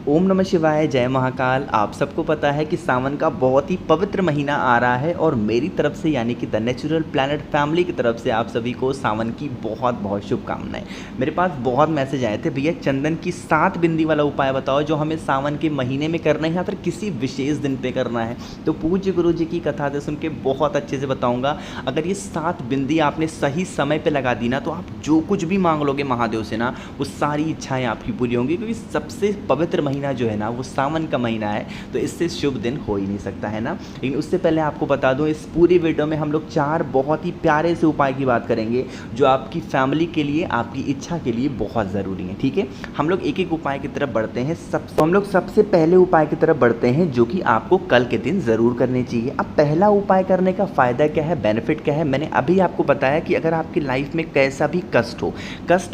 ओम नमः शिवाय, जय महाकाल। आप सबको पता है कि सावन का बहुत ही पवित्र महीना आ रहा है और मेरी तरफ से यानी कि द नेचुरल प्लैनेट फैमिली की तरफ से आप सभी को सावन की बहुत बहुत शुभकामनाएं। मेरे पास बहुत मैसेज आए थे, भैया चंदन की 7 बिंदी वाला उपाय बताओ जो हमें सावन के महीने में करना है या फिर किसी विशेष दिन पे करना है। तो पूज्य गुरु जी की कथा से सुन के बहुत अच्छे से बताऊँगा। अगर ये 7 बिंदी आपने सही समय पर लगा दी ना, तो आप जो कुछ भी मांग लोगे महादेव से ना, वो सारी इच्छाएँ आपकी पूरी होंगी, क्योंकि सबसे पवित्र महीना जो है ना वो सावन का महीना है। तो इससे शुभ दिन हो ही नहीं सकता है ना। लेकिन उससे पहले आपको बता दूं, इस पूरी वीडियो में हम लोग 4 बहुत ही प्यारे से उपाय की बात करेंगे जो आपकी फैमिली के लिए, आपकी इच्छा के लिए बहुत ज़रूरी है। ठीक है, हम लोग एक एक उपाय की तरफ बढ़ते हैं। हम लोग सबसे पहले उपाय की तरफ बढ़ते हैं जो कि आपको कल के दिन ज़रूर करने चाहिए। अब पहला उपाय करने का फ़ायदा क्या है, बेनिफिट क्या है, मैंने अभी आपको बताया कि अगर आपकी लाइफ में कैसा भी कष्ट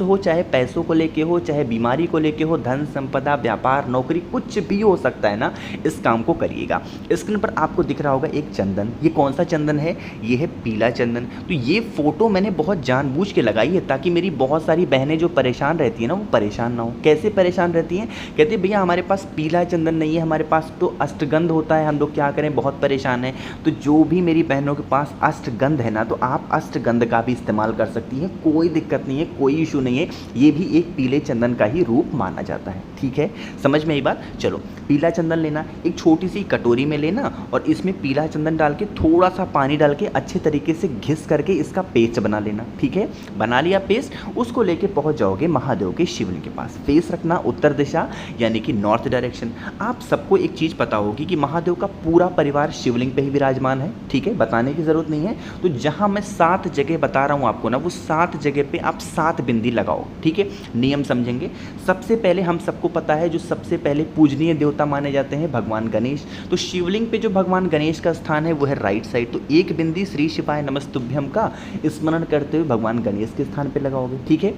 हो, चाहे पैसों को लेके हो, चाहे बीमारी को लेके हो, धन संपदा, व्यापार, नौकरी, कुछ भी हो सकता है ना, इस काम को करिएगा। स्क्रीन पर आपको दिख रहा होगा एक चंदन। ये कौन सा चंदन है? ये है पीला चंदन। तो ये फोटो मैंने बहुत जानबूझ के लगाई है ताकि मेरी बहुत सारी बहनें जो परेशान रहती है ना, वो परेशान ना हो। कैसे परेशान रहती हैं? कहते हैं भैया हमारे पास पीला चंदन नहीं है, हमारे पास तो अष्टगंध होता है, हम लोग क्या करें, बहुत परेशान है। तो जो भी मेरी बहनों के पास अष्टगंध है ना, तो आप अष्टगंध का भी इस्तेमाल कर सकती हैं, कोई दिक्कत नहीं है, कोई इशू नहीं है। ये भी एक पीले चंदन का ही रूप माना जाता है। ठीक है, समझ में आई बात? चलो, पीला चंदन लेना, एक छोटी सी कटोरी में लेना और इसमें पीला चंदन डाल के थोड़ा सा पानी डाल के अच्छे तरीके से घिस करके इसका पेस्ट बना लेना। ठीक है, बना लिया पेस्ट, उसको लेके पहुंच जाओगे महादेव के शिवलिंग के पास। फेस रखना उत्तर दिशा यानी कि नॉर्थ डायरेक्शन। आप सबको एक चीज़ पता होगी कि महादेव का पूरा परिवार शिवलिंग पे ही विराजमान है। ठीक है, बताने की ज़रूरत नहीं है। तो जहाँ मैं 7 जगह बता रहा हूँ आपको ना, वो 7 जगह पे आप 7 बिंदी लगाओ। ठीक है, नियम समझेंगे। सबसे पहले हम सबको पता है जो सबसे पहले पूजनीय देवता माने जाते हैं भगवान गणेश। तो शिवलिंग पे जो भगवान गणेश का स्थान है वो है राइट साइड। तो एक बिंदी श्री शिवाय नमस्तुभ्यम का स्मरण करते हुए भगवान गणेश के स्थान पे लगाओगे। ठीक है,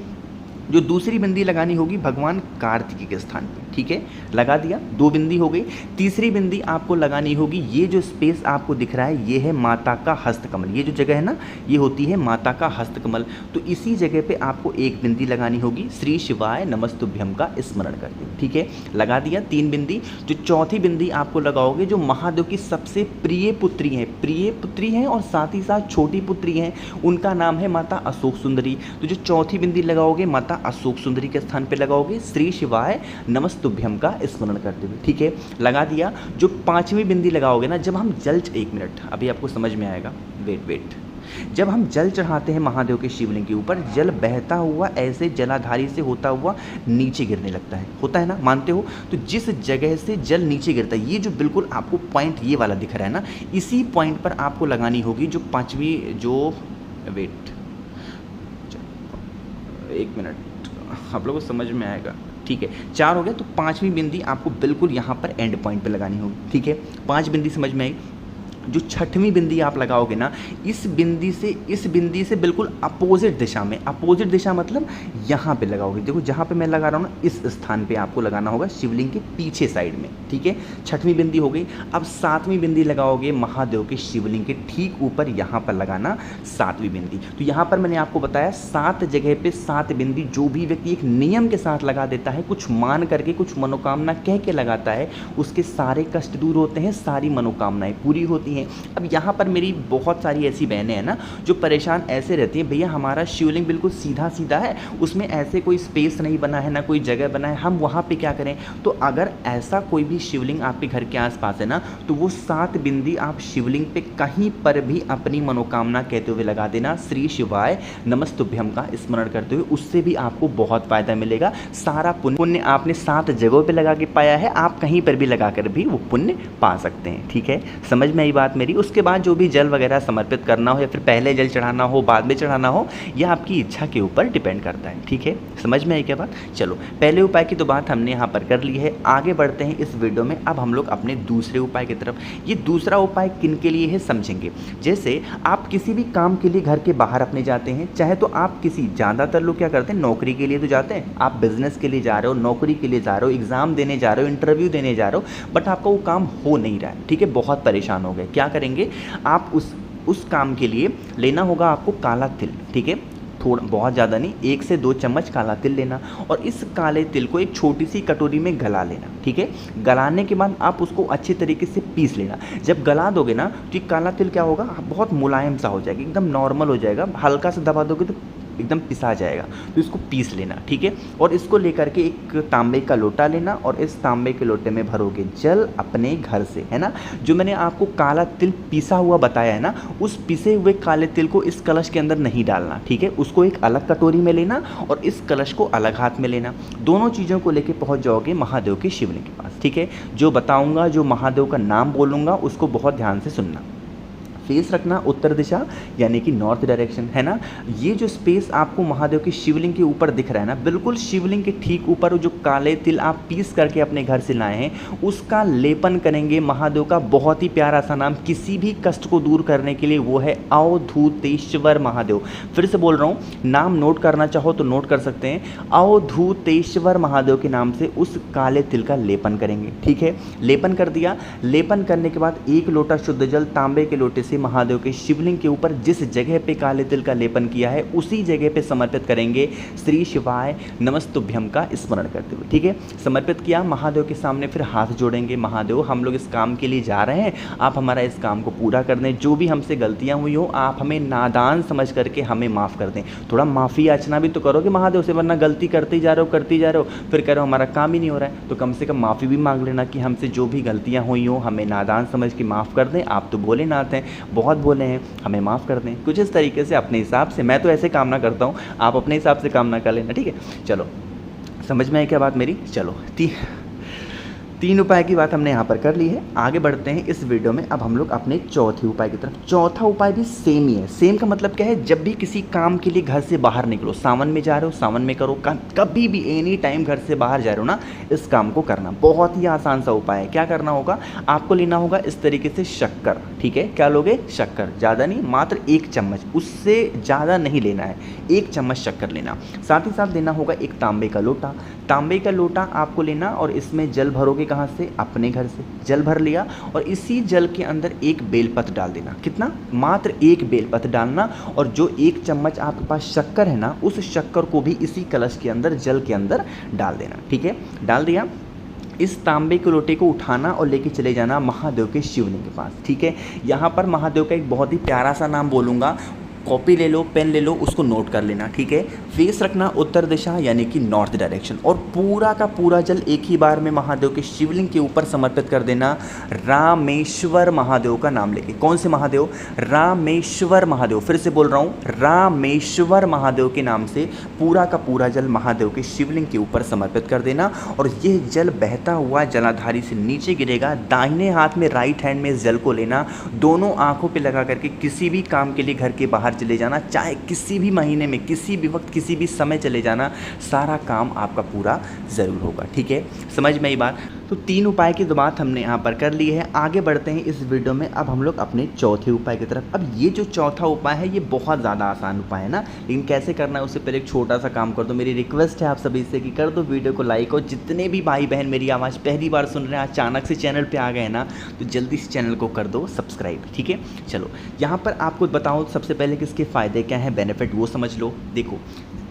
जो दूसरी बिंदी लगानी होगी भगवान कार्तिकी के स्थान पे। ठीक है, लगा दिया, 2 बिंदी हो गई। तीसरी बिंदी आपको लगानी होगी, ये जो स्पेस आपको दिख रहा है ये है माता का हस्तकमल। ये जो जगह है ना, ये होती है माता का हस्तकमल। तो इसी जगह पे आपको एक बिंदी लगानी होगी, श्री शिवाय नमस्तुभ्यम का स्मरण करते। ठीक है, लगा दिया 3 बिंदी। जो चौथी बिंदी आपको लगाओगे, जो महादेव की सबसे प्रिय पुत्री हैं और साथ ही साथ छोटी पुत्री हैं, उनका नाम है माता अशोक सुंदरी। तो जो चौथी बिंदी लगाओगे माता अशोक सुंदरी के स्थान पे लगाओगे, श्री शिवाय नमस्तुभ्यम का स्मरण करते हुए। ठीक है, लगा दिया। जो 5वीं बिंदी लगाओगे ना, जब हम जल, 1 मिनट अभी आपको समझ में आएगा, वेट। जब हम जल चढ़ाते हैं महादेव के शिवलिंग के ऊपर, जल बहता हुआ ऐसे जलाधारी से होता हुआ नीचे गिरने लगता है, होता है ना, मानते हो? तो जिस जगह से जल नीचे गिरता है, ये जो बिल्कुल आपको पॉइंट ये वाला दिख रहा है ना, इसी पॉइंट पर आपको लगानी होगी जो 5वीं, जो वेट 1 मिनट, आप लोगों को समझ में आएगा। ठीक है, 4 हो गया। तो 5वीं बिंदी आपको बिल्कुल यहाँ पर एंड पॉइंट पे लगानी होगी। ठीक है, 5 बिंदी समझ में आई। जो 6वीं बिंदी आप लगाओगे ना, इस बिंदी से बिल्कुल अपोजिट दिशा में, अपोजिट दिशा मतलब यहाँ पे लगाओगे। देखो जहाँ पे मैं लगा रहा हूँ ना, इस स्थान पे आपको लगाना होगा, शिवलिंग के पीछे साइड में। ठीक है, 6वीं बिंदी हो गई। अब 7वीं बिंदी लगाओगे महादेव के शिवलिंग के ठीक ऊपर, यहाँ पर लगाना 7वीं बिंदी। तो यहाँ पर मैंने आपको बताया 7 जगह पे 7 बिंदी। जो भी व्यक्ति एक नियम के साथ लगा देता है, कुछ मान करके, कुछ मनोकामना कह के लगाता है, उसके सारे कष्ट दूर होते हैं, सारी मनोकामनाएं पूरी होती हैं। अब यहाँ पर मेरी बहुत सारी ऐसी बहनें हैं ना जो परेशान ऐसे रहती हैं, भैया हमारा शिवलिंग बिल्कुल सीधा सीधा है, उसमें ऐसे कोई स्पेस नहीं बना है, ना कोई जगह बना है, हम वहाँ पे क्या करें? तो अगर ऐसा कोई भी शिवलिंग आपके घर के आसपास है ना, तो वो 7 बिंदी आप शिवलिंग पे कहीं पर भी अपनी मनोकामना कहते हुए लगा देना, श्री शिवाय नमस्तुभ्यम का स्मरण करते हुए। उससे भी आपको बहुत फायदा मिलेगा। सारा पुण्य आपने 7 जगहों पे लगा के पाया है, आप कहीं पर भी लगा कर भी वो पुण्य पा सकते हैं। ठीक है, समझ में आई बात मेरी? उसके बाद जो भी जल वगैरह समर्पित करना हो या फिर पहले जल चढ़ाना हो, बाद में चढ़ाना हो, यह आपकी इच्छा के ऊपर डिपेंड करता है। ठीक है, समझ में आई क्या बात? चलो, पहले उपाय की तो बात हमने यहाँ पर कर ली है। आगे बढ़ते हैं इस वीडियो में। अब हम लोग अपने दूसरे उपाय की तरफ। ये दूसरा उपाय किन के लिए है समझेंगे। जैसे आप किसी भी काम के लिए घर के बाहर अपने जाते हैं, चाहे तो आप किसी, ज़्यादातर लोग क्या करते हैं, नौकरी के लिए तो जाते हैं, आप बिजनेस के लिए जा रहे हो, नौकरी के लिए जा रहे हो, एग्जाम देने जा रहे हो, इंटरव्यू देने जा रहे हो, बट आपका वो काम हो नहीं रहा है। ठीक है, बहुत परेशान हो गए। क्या करेंगे आप? उस काम के लिए लेना होगा आपको काला तिल। ठीक है, थोड़ा, बहुत ज़्यादा नहीं, 1 से 2 चम्मच काला तिल लेना और इस काले तिल को एक छोटी सी कटोरी में गला लेना। ठीक है, गलाने के बाद आप उसको अच्छे तरीके से पीस लेना। जब गला दोगे ना तो ये काला तिल क्या होगा, बहुत मुलायम सा हो जाएगा, एकदम नॉर्मल हो जाएगा। हल्का सा दबा दोगे तो एकदम पिसा जाएगा, तो इसको पीस लेना। ठीक है, और इसको लेकर के एक तांबे का लोटा लेना और इस तांबे के लोटे में भरोगे जल अपने घर से, है ना। जो मैंने आपको काला तिल पीसा हुआ बताया है ना, उस पिसे हुए काले तिल को इस कलश के अंदर नहीं डालना। ठीक है, उसको एक अलग कटोरी में लेना और इस कलश को अलग हाथ में लेना। दोनों चीज़ों को लेके पहुंच जाओगे महादेव के शिवलिंग के पास। ठीक है, जो बताऊंगा, जो महादेव का नाम बोलूँगा उसको बहुत ध्यान से सुनना। फेस रखना उत्तर दिशा यानी कि नॉर्थ डायरेक्शन, है ना। ये जो स्पेस आपको महादेव के शिवलिंग के ऊपर दिख रहा है ना, बिल्कुल शिवलिंग के ठीक ऊपर जो काले तिल आप पीस करके अपने घर से लाए हैं उसका लेपन करेंगे। महादेव का बहुत ही प्यारा सा नाम किसी भी कष्ट को दूर करने के लिए, वो है अवधूतेश्वर महादेव। फिर से बोल रहा हूँ, नाम नोट करना चाहो तो नोट कर सकते हैं। अवधूतेश्वर महादेव के नाम से उस काले तिल का लेपन करेंगे। ठीक है, लेपन कर दिया। लेपन करने के बाद 1 लोटा शुद्ध जल तांबे के लोटे से महादेव के शिवलिंग के ऊपर जिस जगह पे काले तिल का लेपन किया है उसी जगह पे समर्पित करेंगे। श्री शिवाय नमस्तुभ्यम का स्मरण करते हुए। ठीक है, समर्पित किया महादेव के सामने, फिर हाथ जोड़ेंगे। महादेव, हम लोग इस काम के लिए जा रहे हैं, आप हमारा इस काम को पूरा कर दें। जो भी हमसे गलतियां हुई हो आप हमें नादान समझ करके हमें माफ़ कर दें। थोड़ा माफ़ी याचना भी तो करोगे महादेव से, वरना गलती करते ही जा रहे हो, फिर कह रहे हो हमारा काम ही नहीं हो रहा है। तो कम से कम माफ़ी भी मांग लेना कि हमसे जो भी गलतियाँ हुई हो हमें नादान समझ के माफ़ कर दें। आप तो भोलेनाथ हैं, बहुत बोले हैं, हमें माफ़ कर दें। कुछ इस तरीके से अपने हिसाब से, मैं तो ऐसे कामना करता हूँ, आप अपने हिसाब से कामना कर लेना। ठीक है, चलो समझ में आई क्या बात मेरी। चलो 3 उपाय की बात हमने यहाँ पर कर ली है। आगे बढ़ते हैं इस वीडियो में। अब हम लोग अपने चौथे उपाय की तरफ। चौथा उपाय भी सेम ही है। सेम का मतलब क्या है, जब भी किसी काम के लिए घर से बाहर निकलो, सावन में जा रहे हो सावन में करो, कभी भी एनी टाइम घर से बाहर जा रहे हो ना, इस काम को करना। बहुत ही आसान सा उपाय है। क्या करना होगा, आपको लेना होगा इस तरीके से शक्कर। ठीक है, क्या लोगे, शक्कर, ज़्यादा नहीं, मात्र 1 चम्मच, उससे ज़्यादा नहीं लेना है, 1 चम्मच शक्कर लेना। साथ ही साथ लेना होगा एक तांबे का लोटा। तांबे का लोटा आपको लेना और इसमें जल भरोगे कहाँ से, अपने घर से। जल भर लिया और इसी जल के अंदर एक बेलपत्र डाल देना। कितना, मात्र 1 बेलपत्र डालना। और जो 1 चम्मच आपके पास शक्कर है ना, उस शक्कर को भी इसी कलश के अंदर, जल के अंदर डाल देना। ठीक है, डाल दिया। इस तांबे के लोटे को उठाना और लेके चले जाना महादेव के शिवलिंग के पास। ठीक है, यहाँ पर महादेव का एक बहुत ही प्यारा सा नाम बोलूँगा, कॉपी ले लो, पेन ले लो, उसको नोट कर लेना। ठीक है, फेस रखना उत्तर दिशा यानी कि नॉर्थ डायरेक्शन और पूरा का पूरा जल एक ही बार में महादेव के शिवलिंग के ऊपर समर्पित कर देना। रामेश्वर महादेव का नाम लेके। कौन से महादेव, रामेश्वर महादेव। फिर से बोल रहा हूँ, रामेश्वर महादेव के नाम से पूरा का पूरा जल महादेव के शिवलिंग के ऊपर समर्पित कर देना। और यह जल बहता हुआ जलाधारी से नीचे गिरेगा। दाहिने हाथ में, राइट हैंड में इस जल को लेना, दोनों आंखों पे लगा करके किसी भी काम के लिए घर के बाहर चले जाना, चाहे किसी भी महीने में, किसी भी वक्त, किसी भी समय चले जाना, सारा काम आपका पूरा ज़रूर होगा। ठीक है, समझ में आई बात। तो 3 उपाय की बात हमने यहाँ पर कर ली है। आगे बढ़ते हैं इस वीडियो में। अब हम लोग अपने चौथे उपाय की तरफ। अब ये जो चौथा उपाय है ये बहुत ज़्यादा आसान उपाय है ना, लेकिन कैसे करना है उससे पहले एक छोटा सा काम कर दो। मेरी रिक्वेस्ट है आप सभी से कि कर दो वीडियो को लाइक, और जितने भी भाई बहन मेरी आवाज़ पहली बार सुन रहे हैं, अचानक से चैनल पर आ गए ना, तो जल्दी से चैनल को कर दो सब्सक्राइब। ठीक है, चलो यहाँ पर आपको बताऊँ सबसे पहले कि इसके फ़ायदे क्या हैं, बेनिफिट वो समझ लो। देखो,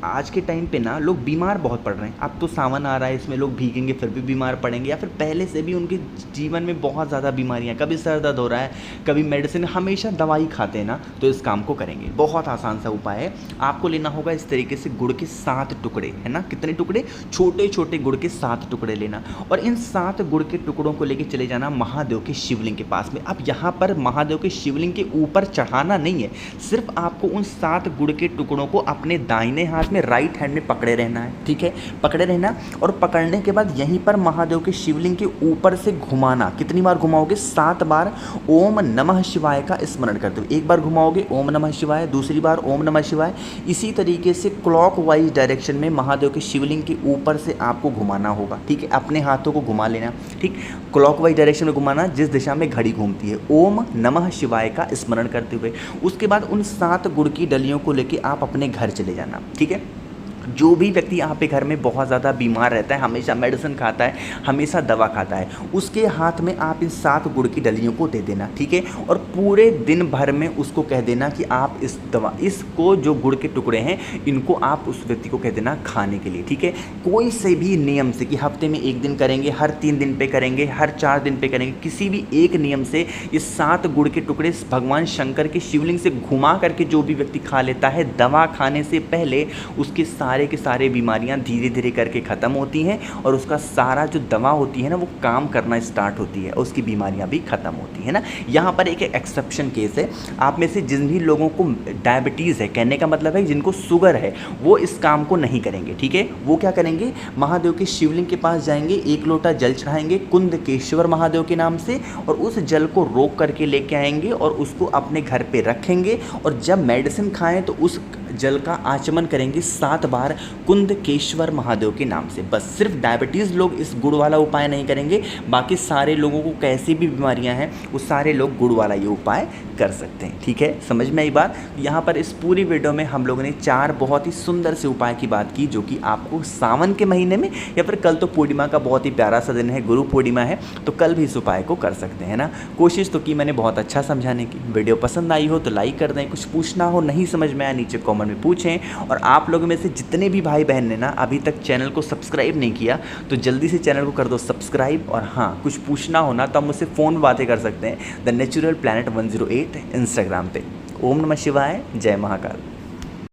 आज के टाइम पे ना लोग बीमार बहुत पड़ रहे हैं। अब तो सावन आ रहा है, इसमें लोग भीगेंगे फिर भी बीमार पड़ेंगे, या फिर पहले से भी उनके जीवन में बहुत ज़्यादा बीमारियां, कभी सर दर्द हो रहा है, कभी मेडिसिन, हमेशा दवाई खाते हैं ना, तो इस काम को करेंगे। बहुत आसान सा उपाय है। आपको लेना होगा इस तरीके से गुड़ के 7 टुकड़े, है ना। कितने टुकड़े, छोटे छोटे गुड़ के 7 टुकड़े लेना और इन 7 गुड़ के टुकड़ों को लेकर चले जाना महादेव के शिवलिंग के पास में। अब यहाँ पर महादेव के शिवलिंग के ऊपर चढ़ाना नहीं है, सिर्फ आपको उन 7 गुड़ के टुकड़ों को अपने दाहिने हाथ में, राइट हैंड में पकड़े रहना है। ठीक है, पकड़े रहना और पकड़ने के बाद यहीं पर महादेव के शिवलिंग के ऊपर से घुमाना। कितनी बार घुमाओगे, 7 बार ओम नमः शिवाय का स्मरण करते हुए। एक बार घुमाओगे ओम नमः शिवाय, दूसरी बार ओम नमः शिवाय। इसी तरीके से क्लॉकवाइज डायरेक्शन में महादेव के शिवलिंग के ऊपर से आपको घुमाना होगा। ठीक है, अपने हाथों को घुमा लेना। ठीक, क्लॉकवाइज डायरेक्शन में घुमाना, जिस दिशा में घड़ी घूमती है, ओम नमः शिवाय का स्मरण करते हुए। उसके बाद उन 7 गुड़ की डलियों को लेकर आप अपने घर चले जाना। ठीक है, जो भी व्यक्ति यहाँ पे घर में बहुत ज़्यादा बीमार रहता है, हमेशा मेडिसिन खाता है, हमेशा दवा खाता है, उसके हाथ में आप इन 7 गुड़ की डलियों को दे देना, ठीक है। और पूरे दिन भर में उसको कह देना कि आप इसको जो गुड़ के टुकड़े हैं इनको आप उस व्यक्ति को कह देना खाने के लिए, ठीक है। कोई से भी नियम से कि हफ्ते में 1 दिन करेंगे, हर 3 दिन पे करेंगे, हर 4 दिन पे करेंगे, किसी भी एक नियम से ये 7 गुड़ के टुकड़े भगवान शंकर के शिवलिंग से घुमा करके जो भी व्यक्ति खा लेता है, दवा खाने से पहले उसके सारे के सारे बीमारियां धीरे धीरे करके ख़त्म होती हैं और उसका सारा जो दवा होती है ना वो काम करना स्टार्ट होती है, उसकी बीमारियां भी ख़त्म होती है ना। यहाँ पर एक एक्सेप्शन केस है, आप में से जिन भी लोगों को डायबिटीज़ है, कहने का मतलब है जिनको शुगर है, वो इस काम को नहीं करेंगे, ठीक है। वो क्या करेंगे, महादेव के शिवलिंग के पास जाएंगे, 1 लोटा जल चढ़ाएंगे कुंदकेश्वर महादेव के नाम से, और उस जल को रोक करके लेके आएंगे और उसको अपने घर पे रखेंगे, और जब मेडिसिन खाएं तो उस जल का आचमन करेंगे 7 बार कुंदकेश्वर महादेव के नाम से। बस सिर्फ डायबिटीज़ लोग इस गुड़ वाला उपाय नहीं करेंगे, बाकी सारे लोगों को कैसी भी बीमारियां हैं वो सारे लोग गुड़ वाला ये उपाय कर सकते हैं, ठीक है। समझ में आई बात। यहाँ पर इस पूरी वीडियो में हम लोगों ने 4 बहुत ही सुंदर से उपाय की बात की, जो कि आपको सावन के महीने में या फिर कल तो पूर्णिमा का बहुत ही प्यारा सा दिन है, गुरु पूर्णिमा है, तो कल भी इस उपाय को कर सकते हैं ना। कोशिश तो की मैंने बहुत अच्छा समझाने की। वीडियो पसंद आई हो तो लाइक कर दें, कुछ पूछना हो, नहीं समझ में आया, नीचे कॉमेंट में पूछें। और आप लोगों में से जितने भी भाई बहन ने ना अभी तक चैनल को सब्सक्राइब नहीं किया तो जल्दी से चैनल को कर दो सब्सक्राइब। और हाँ, कुछ पूछना हो ना तो आप मुझसे फ़ोन में बातें कर सकते हैं द नेचुरल प्लैनेट 108 इंस्टाग्राम पे। ओम नमः शिवाय, जय महाकाल।